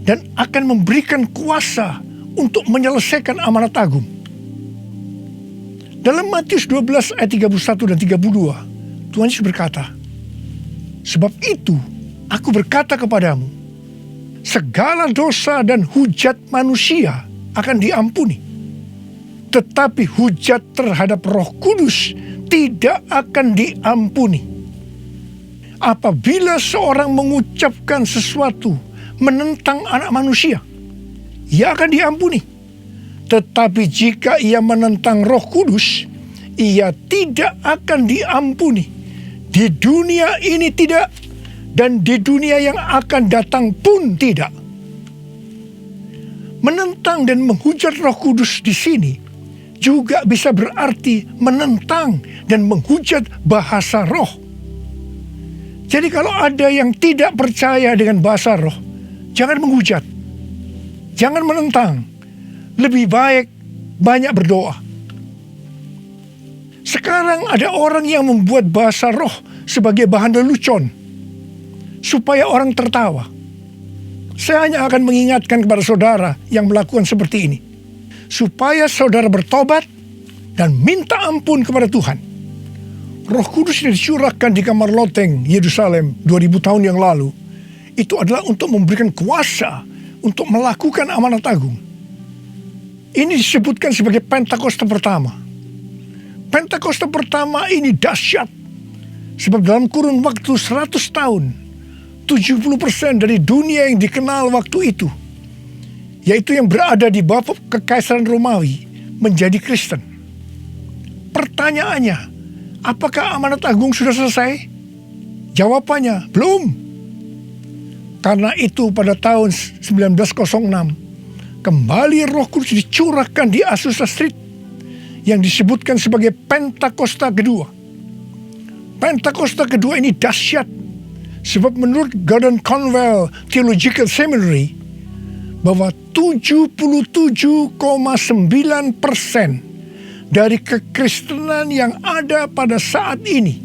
[SPEAKER 8] dan akan memberikan kuasa untuk menyelesaikan amanat agung. Dalam Matius 12 ayat 31 dan 32, Tuhan Yesus berkata, sebab itu aku berkata kepadamu, segala dosa dan hujat manusia akan diampuni, tetapi hujat terhadap Roh Kudus tidak akan diampuni. Apabila seorang mengucapkan sesuatu menentang anak manusia, ia akan diampuni. Tetapi jika ia menentang Roh Kudus, ia tidak akan diampuni. Di dunia ini tidak, dan di dunia yang akan datang pun tidak. Menentang dan menghujat Roh Kudus di sini juga bisa berarti menentang dan menghujat bahasa roh. Jadi kalau ada yang tidak percaya dengan bahasa roh, jangan menghujat, jangan menentang. Lebih baik banyak berdoa. Sekarang ada orang yang membuat bahasa roh sebagai bahan lelucon supaya orang tertawa. Saya hanya akan mengingatkan kepada saudara yang melakukan seperti ini, supaya saudara bertobat dan minta ampun kepada Tuhan. Roh Kudus yang dicurahkan di kamar loteng Yerusalem 2000 tahun yang lalu, itu adalah untuk memberikan kuasa untuk melakukan amanat agung. Ini disebutkan sebagai Pentakosta pertama. Pentakosta pertama ini dahsyat, sebab dalam kurun waktu 100 tahun, 70% dari dunia yang dikenal waktu itu, yaitu yang berada di bawah kekaisaran Romawi, menjadi Kristen. Pertanyaannya, apakah amanat agung sudah selesai? Jawabannya, belum. Karena itu pada tahun 1906, kembali Roh Kudus dicurahkan di Azusa Street, yang disebutkan sebagai Pentakosta kedua. Pentakosta kedua ini dahsyat, sebab menurut Gordon Conwell Theological Seminary, bahwa 77,9% dari kekristenan yang ada pada saat ini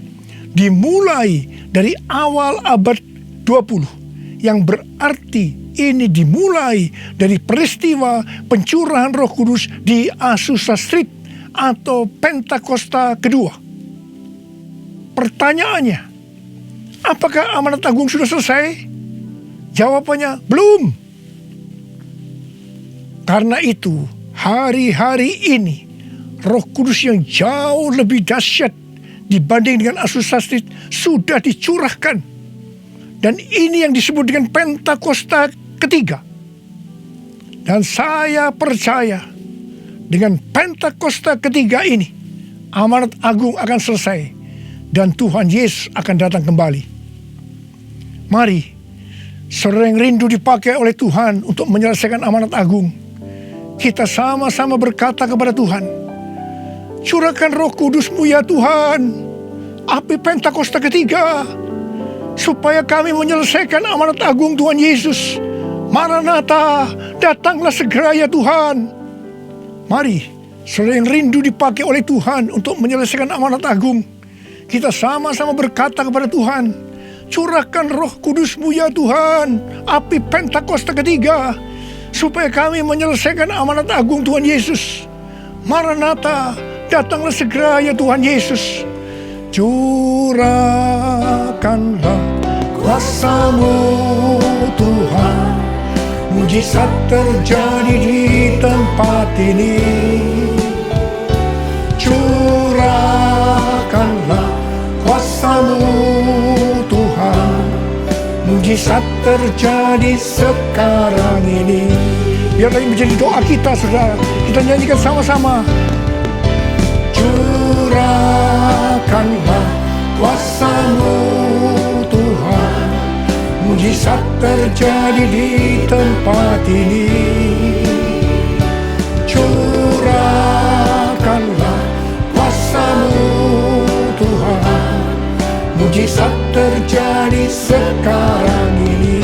[SPEAKER 8] dimulai dari awal abad 20, yang berarti ini dimulai dari peristiwa pencurahan Roh Kudus di Azusa Street atau Pentakosta kedua. Pertanyaannya, apakah amanat agung sudah selesai? Jawabannya, belum. Karena itu, hari-hari ini, Roh Kudus yang jauh lebih dahsyat dibanding dengan Azusa Street sudah dicurahkan. Dan ini yang disebut dengan Pentakosta ketiga. Dan saya percaya dengan Pentakosta ketiga ini, amanat agung akan selesai dan Tuhan Yesus akan datang kembali. Mari, saudara yang rindu dipakai oleh Tuhan untuk menyelesaikan amanat agung, kita sama-sama berkata kepada Tuhan, curahkan Roh Kudus-Mu ya Tuhan, api Pentakosta ketiga, supaya kami menyelesaikan amanat agung Tuhan Yesus. Maranatha, datanglah segera ya Tuhan. Mari, saudara yang rindu dipakai oleh Tuhan untuk menyelesaikan amanat agung, kita sama-sama berkata kepada Tuhan, curahkan Roh Kudus-Mu ya Tuhan, api Pentakosta ketiga, supaya kami menyelesaikan amanat agung Tuhan Yesus. Maranatha, datanglah segera ya Tuhan Yesus. Curahkanlah kuasa-Mu Tuhan, mujizat terjadi di tempat ini. Curahkanlah kuasa-Mu Tuhan, mujizat terjadi sekarang ini. Biarlah ini menjadi doa kita, saudara. Kita nyanyikan sama-sama. Curahkanlah kuasa-Mu Tuhan, mujizat terjadi di tempat ini. Curahkanlah kuasa-Mu Tuhan, mujizat terjadi sekarang ini.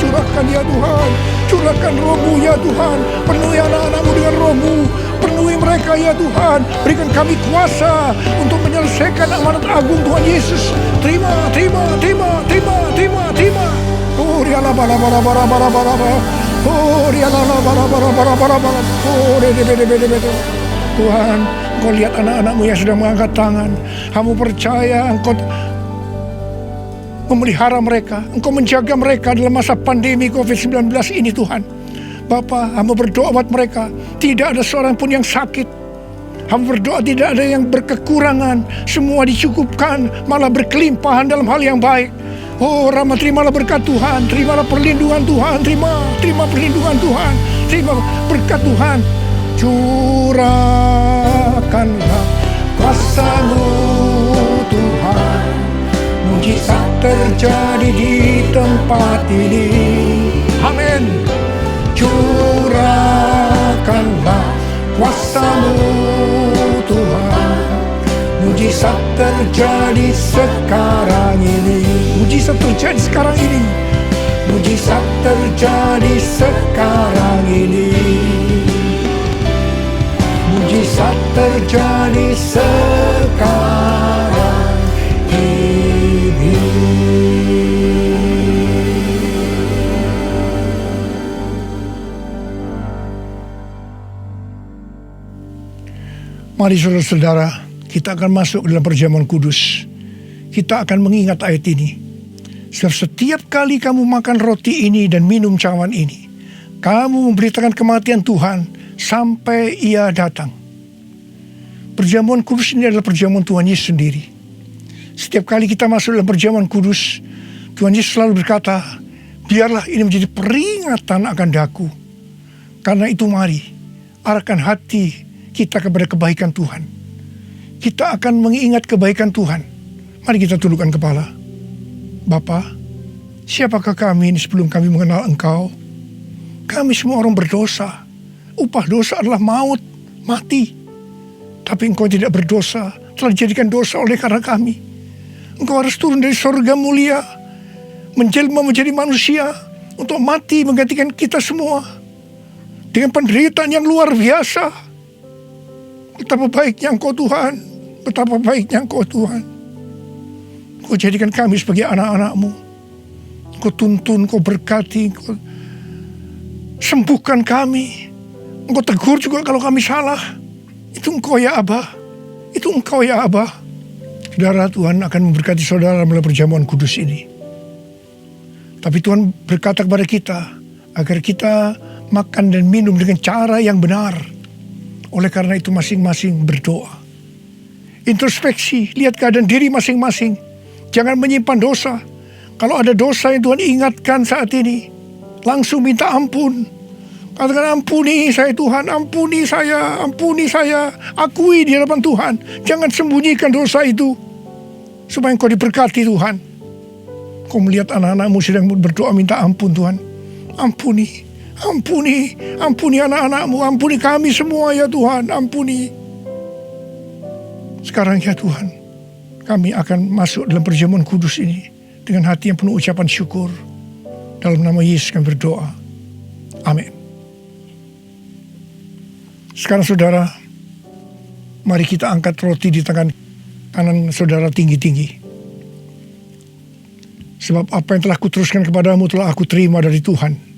[SPEAKER 8] Curahkan ya Tuhan, curahkan Roh-Mu ya Tuhan, penuhi anak-anak-Mu dengan Roh-Mu, penuhi mereka ya Tuhan, berikan kami kuasa untuk menyelesaikan amanat agung Tuhan Yesus. Terima. Tuhan, Engkau lihat anak-anak-Mu yang sedang mengangkat tangan. Kamu percaya Engkau memelihara mereka, Engkau menjaga mereka dalam masa pandemi COVID-19 ini Tuhan. Bapa, hamba berdoa buat mereka, tidak ada seorang pun yang sakit. Hamba berdoa tidak ada yang berkekurangan, semua dicukupkan, malah berkelimpahan dalam hal yang baik. Oh Rama, terimalah berkat Tuhan, terimalah perlindungan Tuhan, terima perlindungan Tuhan, terima berkat Tuhan. Curahkanlah kuasa-Mu Tuhan, mujizat terjadi di tempat ini. Amin. Curahkanlah kuasa-Mu Tuhan, mujizat terjadi sekarang ini. Mujizat terjadi sekarang ini. Mujizat terjadi sekarang ini. Mujizat terjadi sekarang ini. Mari saudara-saudara, kita akan masuk dalam perjamuan kudus. Kita akan mengingat ayat ini. Sebab setiap kali kamu makan roti ini dan minum cawan ini, kamu memberitakan kematian Tuhan sampai Ia datang. Perjamuan kudus ini adalah perjamuan Tuhan Yesus sendiri. Setiap kali kita masuk dalam perjamuan kudus, Tuhan Yesus selalu berkata, biarlah ini menjadi peringatan akan daku. Karena itu mari, arahkan hati kita kepada kebaikan Tuhan. Kita akan mengingat kebaikan Tuhan. Mari kita tundukkan kepala. Bapa, siapakah kami ini sebelum kami mengenal Engkau? Kami semua orang berdosa. Upah dosa adalah maut, mati. Tapi Engkau tidak berdosa, telah dijadikan dosa oleh karena kami. Engkau harus turun dari surga mulia, menjelma menjadi manusia, untuk mati menggantikan kita semua. Dengan penderitaan yang luar biasa. Betapa baiknya Engkau Tuhan, betapa baiknya Engkau Tuhan. Engkau jadikan kami sebagai anak-anak-Mu. Engkau tuntun, Engkau berkati, Engkau sembuhkan kami. Engkau tegur juga kalau kami salah. Itu Engkau ya Abah. Itu Engkau ya Abah. Saudara, Tuhan akan memberkati saudara melalui perjamuan kudus ini. Tapi Tuhan berkata kepada kita, agar kita makan dan minum dengan cara yang benar. Oleh karena itu masing-masing berdoa. Introspeksi, lihat keadaan diri masing-masing. Jangan menyimpan dosa. Kalau ada dosa yang Tuhan ingatkan saat ini, langsung minta ampun. Katakan, ampuni saya Tuhan, ampuni saya, akui di hadapan Tuhan. Jangan sembunyikan dosa itu, supaya engkau diberkati Tuhan. Kau melihat anak-anakmu sedang berdoa minta ampun Tuhan. Ampuni anak-anakmu, ampuni kami semua ya Tuhan, ampuni. Sekarang ya Tuhan, kami akan masuk dalam perjamuan kudus ini dengan hati yang penuh ucapan syukur. Dalam nama Yesus kami berdoa. Amin. Sekarang saudara, mari kita angkat roti di tangan kanan saudara tinggi-tinggi. Sebab apa yang telah kuteruskan kepadamu telah aku terima dari Tuhan.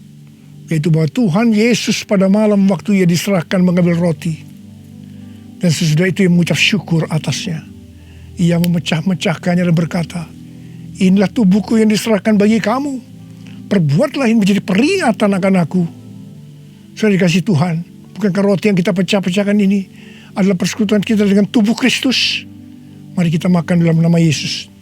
[SPEAKER 8] Yaitu bahwa Tuhan Yesus pada malam waktu Ia diserahkan mengambil roti. Dan sesudah itu Ia mengucap syukur atasnya. Ia memecah-mecahkannya dan berkata, inilah tubuhku yang diserahkan bagi kamu. Perbuatlah ini menjadi peringatan akan aku. Sudah dikasih Tuhan. Bukankah roti yang kita pecah-pecahkan ini adalah persekutuan kita dengan tubuh Kristus? Mari kita makan dalam nama Yesus.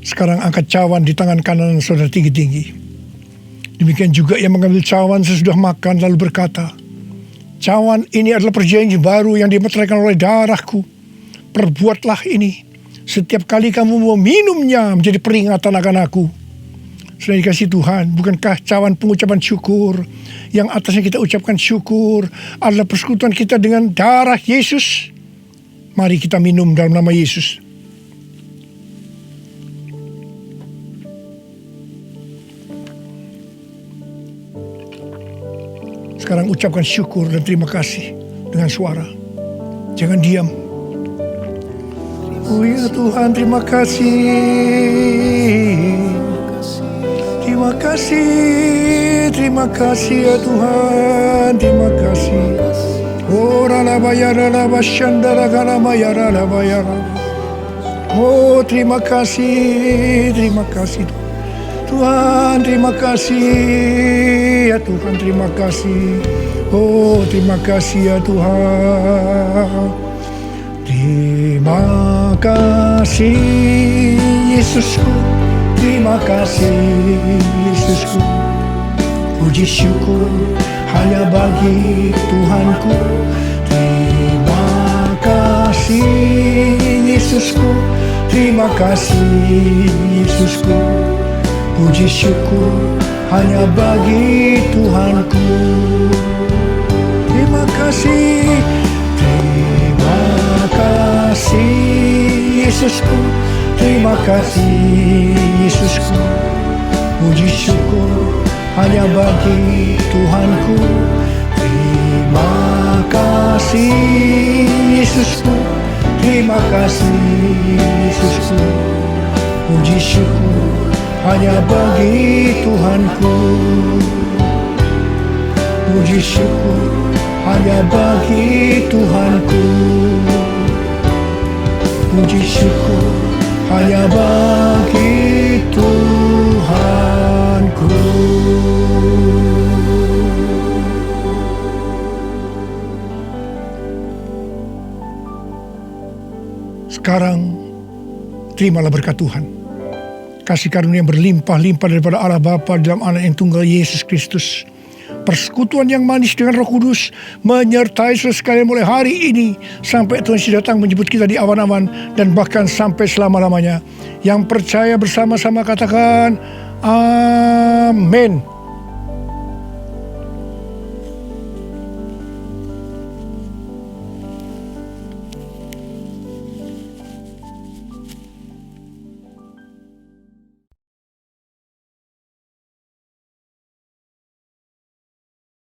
[SPEAKER 8] Sekarang angkat cawan di tangan kanan saudara tinggi-tinggi. Demikian juga yang mengambil cawan sesudah makan lalu berkata, cawan ini adalah perjanjian baru yang dimeteraikan oleh darahku. Perbuatlah ini setiap kali kamu meminumnya menjadi peringatan akan aku. Sudah dikasih Tuhan, bukankah cawan pengucapan syukur yang atasnya kita ucapkan syukur adalah persekutuan kita dengan darah Yesus? Mari kita minum dalam nama Yesus. Sekarang ucapkan syukur dan terima kasih dengan suara. Jangan diam. Oh ya Tuhan, terima kasih. Terima kasih ya Tuhan. Terima kasih. Ora la bayara la bashandara gala bayara la bayara. Oh, terima kasih Tuhan, terima kasih ya Tuhan, terima kasih. Oh, terima kasih ya Tuhan. Terima kasih Yesusku, terima kasih Yesusku. Puji syukur hanya bagi Tuhanku. Terima kasih Yesusku, terima kasih Yesusku. Puji syukur hanya bagi Tuhanku. Terima kasih, terima kasih Yesusku, terima kasih Yesusku. Puji syukur hanya bagi Tuhanku. Terima kasih Yesusku, terima kasih Yesusku. Puji syukur hanya bagi Tuhanku. Puji syukur hanya bagi Tuhanku. Puji syukur hanya bagi Tuhanku. Sekarang terimalah berkat Tuhan. Kasih karunia yang berlimpah-limpah daripada Allah Bapa dalam Anak yang tunggal Yesus Kristus. Persekutuan yang manis dengan Roh Kudus menyertai saudara sekalian mulai hari ini sampai Tuhan Yesus datang menjemput kita di awan-awan dan bahkan sampai selama-lamanya. Yang percaya bersama-sama katakan amin.